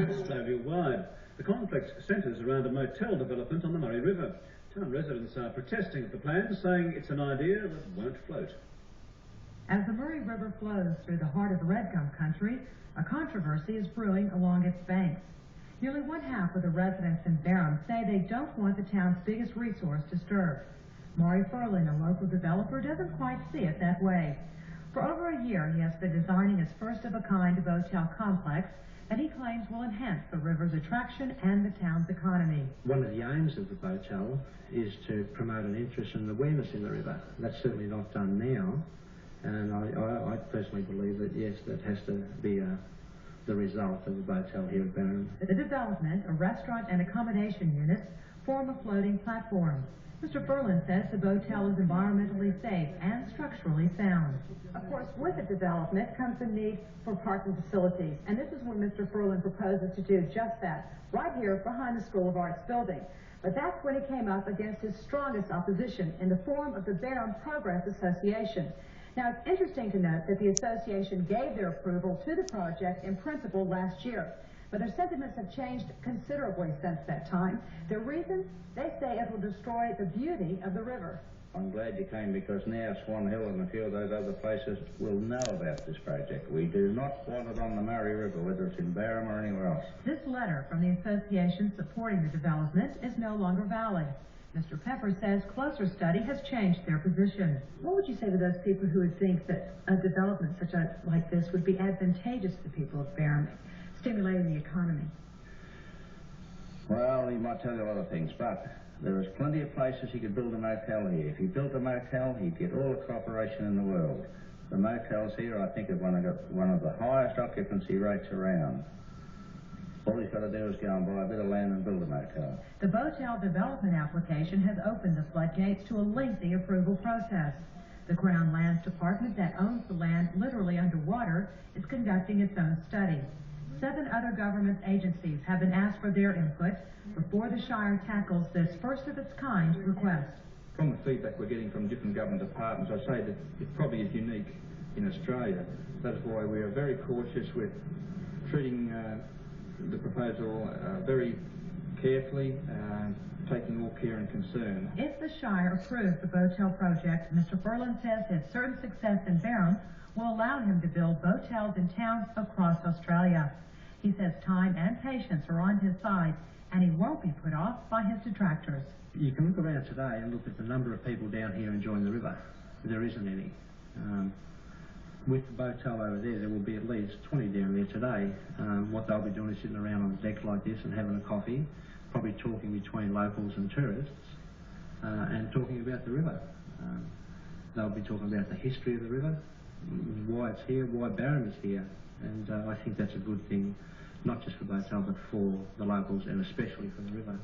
Australia-wide. The conflict centres around a motel development on the Murray River. Town residents are protesting at the plan, saying it's an idea that won't float. As the Murray River flows through the heart of the red gum country, a controversy is brewing along its banks. Nearly one-half of the residents in Barham say they don't want the town's biggest resource disturbed. Maury Furlan, a local developer, doesn't quite see it that way. For over a year, he has been designing his first-of-a-kind BOTEL complex, and he claims will enhance the river's attraction and the town's economy. One of the aims of the BOTEL is to promote an interest and awareness in the river. That's certainly not done now, and I personally believe that, yes, that has to be the result of the BOTEL here at Barham. The development, a restaurant and accommodation units, form a floating platform. Mr. Furlan says the BOTEL is environmentally safe and structurally sound. Of course, with the development comes the need for parking facilities, and this is when Mr. Furlan proposes to do just that, right here behind the School of Arts building. But that's when he came up against his strongest opposition in the form of the Barham Progress Association. Now, it's interesting to note that the association gave their approval to the project in principle last year, but their sentiments have changed considerably since that time. Their reason? They say it will destroy the beauty of the river. I'm glad you came, because now Swan Hill and a few of those other places will know about this project. We do not want it on the Murray River, whether it's in Barham or anywhere else. This letter from the association supporting the development is no longer valid. Mr. Pepper says closer study has changed their position. What would you say to those people who would think that a development like this would be advantageous to the people of Barham, stimulating the economy? Well, he might tell you a lot of things, but there is plenty of places he could build a motel here. If he built a motel, he'd get all the cooperation in the world. The motels here, I think, have one of the highest occupancy rates around. All he's got to do is go and buy a bit of land and build a motel. The BOTEL development application has opened the floodgates to a lengthy approval process. The Crown Lands Department, that owns the land literally underwater, is conducting its own study. 7 other government agencies have been asked for their input before the Shire tackles this first-of-its-kind request. From the feedback we're getting from different government departments, I say that it probably is unique in Australia. That is why we are very cautious with treating the proposal very carefully, taking all care and concern. If the Shire approves the BOTEL project, Mr. Furlan says his certain success in Barham will allow him to build BOTELs in towns across Australia. He says time and patience are on his side, and he won't be put off by his detractors. You can look around today and look at the number of people down here enjoying the river. There isn't any. With the BOTEL over there, there will be at least 20 down there today. What they'll be doing is sitting around on a deck like this and having a coffee, probably talking between locals and tourists, and talking about the river. They'll be talking about the history of the river, why it's here, why Barham is here, and I think that's a good thing, not just for BOTEL but for the locals and especially for the river.